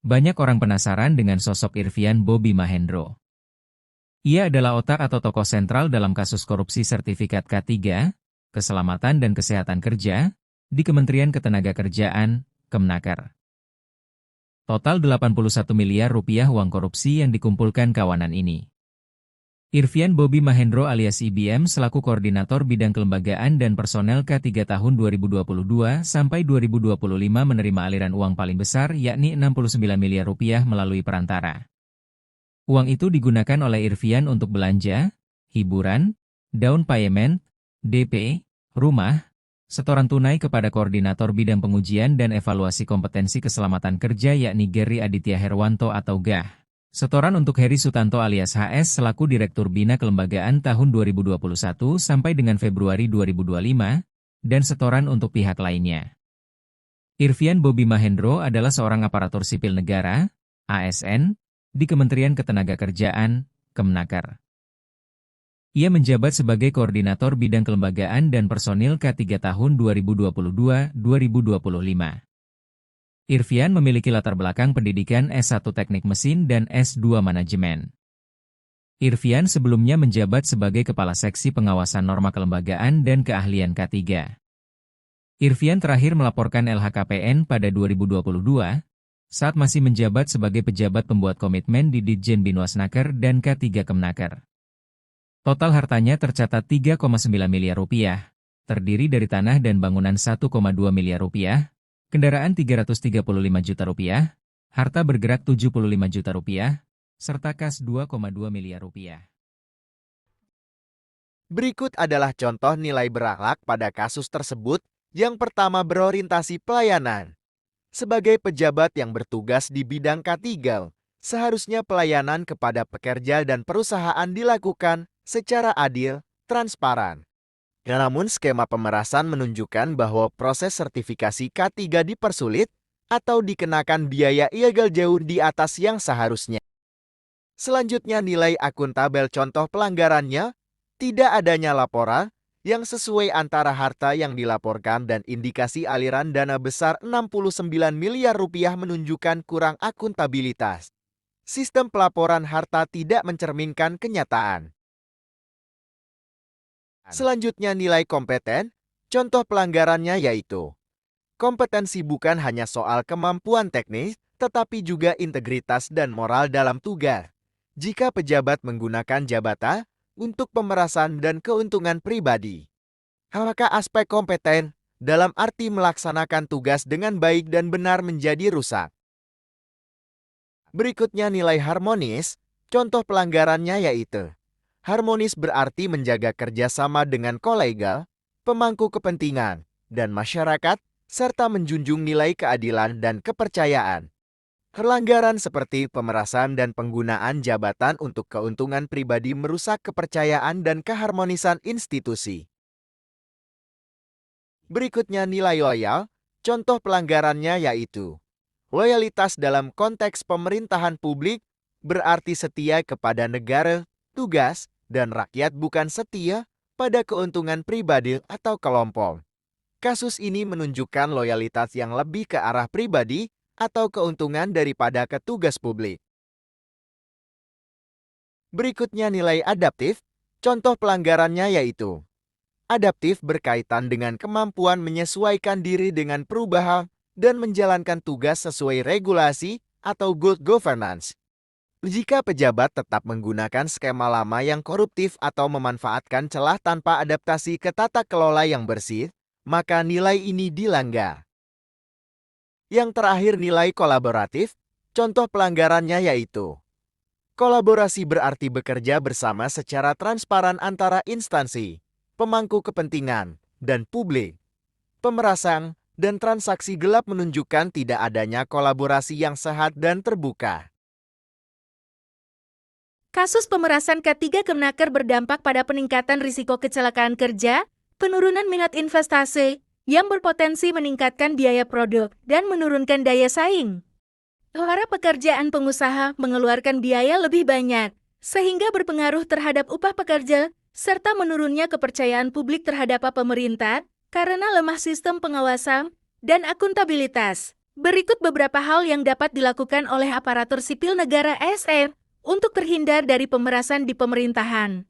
Banyak orang penasaran dengan sosok Irvian Bobby Mahendro. Ia adalah otak atau tokoh sentral dalam kasus korupsi sertifikat K3, Keselamatan dan Kesehatan Kerja, di Kementerian Ketenagakerjaan, Kemenaker. Total 81 miliar rupiah uang korupsi yang dikumpulkan kawanan ini. Irvian Bobby Mahendro alias IBM selaku Koordinator Bidang Kelembagaan dan Personel K3 tahun 2022 sampai 2025 menerima aliran uang paling besar yakni 69 miliar rupiah melalui perantara. Uang itu digunakan oleh Irvian untuk belanja, hiburan, down payment, DP, rumah, setoran tunai kepada Koordinator Bidang Pengujian dan Evaluasi Kompetensi Keselamatan Kerja yakni Gary Aditya Herwanto atau GAH. Setoran untuk Heri Sutanto alias HS selaku Direktur Bina Kelembagaan tahun 2021 sampai dengan Februari 2025, dan setoran untuk pihak lainnya. Irvian Bobby Mahendro adalah seorang aparatur sipil negara, ASN, di Kementerian Ketenagakerjaan, Kemenaker. Ia menjabat sebagai Koordinator Bidang Kelembagaan dan Personil K3 tahun 2022-2025. Irvian memiliki latar belakang pendidikan S1 Teknik Mesin dan S2 Manajemen. Irvian sebelumnya menjabat sebagai Kepala Seksi Pengawasan Norma Kelembagaan dan Keahlian K3. Irvian terakhir melaporkan LHKPN pada 2022, saat masih menjabat sebagai pejabat pembuat komitmen di Ditjen Binwasnaker dan K3 Kemenaker. Total hartanya tercatat 3,9 miliar rupiah, terdiri dari tanah dan bangunan 1,2 miliar rupiah, kendaraan 335 juta rupiah, harta bergerak 75 juta rupiah, serta kas 2,2 miliar rupiah. Berikut adalah contoh nilai berakhlak pada kasus tersebut. Yang pertama berorientasi pelayanan. Sebagai pejabat yang bertugas di bidang K3, seharusnya pelayanan kepada pekerja dan perusahaan dilakukan secara adil, transparan. Namun skema pemerasan menunjukkan bahwa proses sertifikasi K3 dipersulit atau dikenakan biaya ilegal jauh di atas yang seharusnya. Selanjutnya nilai akuntabel contoh pelanggarannya, tidak adanya laporan yang sesuai antara harta yang dilaporkan dan indikasi aliran dana besar 69 miliar rupiah menunjukkan kurang akuntabilitas. Sistem pelaporan harta tidak mencerminkan kenyataan. Selanjutnya nilai kompeten, contoh pelanggarannya yaitu kompetensi bukan hanya soal kemampuan teknis, tetapi juga integritas dan moral dalam tugas. Jika pejabat menggunakan jabatan untuk pemerasan dan keuntungan pribadi, maka aspek kompeten dalam arti melaksanakan tugas dengan baik dan benar menjadi rusak. Berikutnya nilai harmonis, contoh pelanggarannya yaitu harmonis berarti menjaga kerjasama dengan kolega, pemangku kepentingan, dan masyarakat, serta menjunjung nilai keadilan dan kepercayaan. Pelanggaran seperti pemerasan dan penggunaan jabatan untuk keuntungan pribadi merusak kepercayaan dan keharmonisan institusi. Berikutnya nilai loyal, contoh pelanggarannya yaitu loyalitas dalam konteks pemerintahan publik berarti setia kepada negara, tugas, dan rakyat bukan setia pada keuntungan pribadi atau kelompok. Kasus ini menunjukkan loyalitas yang lebih ke arah pribadi atau keuntungan daripada ke tugas publik. Berikutnya nilai adaptif, contoh pelanggarannya yaitu adaptif berkaitan dengan kemampuan menyesuaikan diri dengan perubahan dan menjalankan tugas sesuai regulasi atau good governance. Jika pejabat tetap menggunakan skema lama yang koruptif atau memanfaatkan celah tanpa adaptasi ke tata kelola yang bersih, maka nilai ini dilanggar. Yang terakhir nilai kolaboratif, contoh pelanggarannya yaitu kolaborasi berarti bekerja bersama secara transparan antara instansi, pemangku kepentingan, dan publik. Pemerasan dan transaksi gelap menunjukkan tidak adanya kolaborasi yang sehat dan terbuka. Kasus pemerasan K3 Kemenaker berdampak pada peningkatan risiko kecelakaan kerja, penurunan minat investasi, yang berpotensi meningkatkan biaya produk dan menurunkan daya saing. Para pekerjaan pengusaha mengeluarkan biaya lebih banyak, sehingga berpengaruh terhadap upah pekerja, serta menurunnya kepercayaan publik terhadap pemerintah karena lemah sistem pengawasan dan akuntabilitas. Berikut beberapa hal yang dapat dilakukan oleh aparatur sipil negara ASN untuk terhindar dari pemerasan di pemerintahan.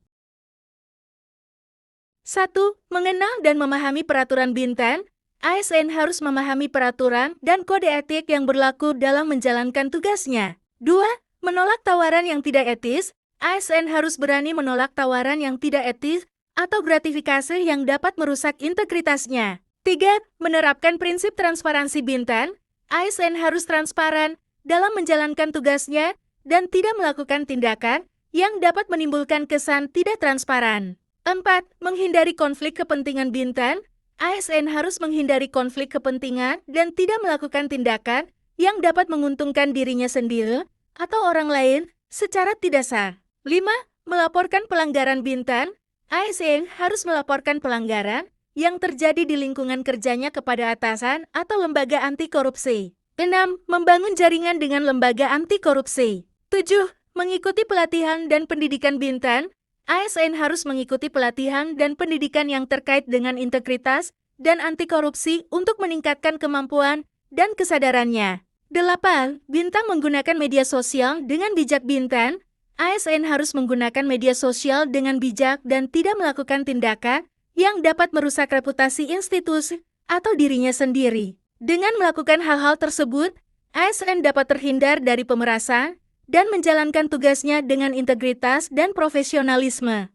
1. Mengenal dan memahami peraturan Bintan. ASN harus memahami peraturan dan kode etik yang berlaku dalam menjalankan tugasnya. 2. Menolak tawaran yang tidak etis. ASN harus berani menolak tawaran yang tidak etis atau gratifikasi yang dapat merusak integritasnya. 3. Menerapkan prinsip transparansi Bintan. ASN harus transparan dalam menjalankan tugasnya dan tidak melakukan tindakan yang dapat menimbulkan kesan tidak transparan. 4. Menghindari konflik kepentingan Bintan. ASN harus menghindari konflik kepentingan dan tidak melakukan tindakan yang dapat menguntungkan dirinya sendiri atau orang lain secara tidak sah. 5. Melaporkan pelanggaran Bintan. ASN harus melaporkan pelanggaran yang terjadi di lingkungan kerjanya kepada atasan atau lembaga anti korupsi. 6. Membangun jaringan dengan lembaga anti korupsi. 7. Mengikuti pelatihan dan pendidikan Bintan. ASN harus mengikuti pelatihan dan pendidikan yang terkait dengan integritas dan anti korupsi untuk meningkatkan kemampuan dan kesadarannya. 8. Bintan menggunakan media sosial dengan bijak Bintan. ASN harus menggunakan media sosial dengan bijak dan tidak melakukan tindakan yang dapat merusak reputasi institusi atau dirinya sendiri. Dengan melakukan hal-hal tersebut, ASN dapat terhindar dari pemerasan dan menjalankan tugasnya dengan integritas dan profesionalisme.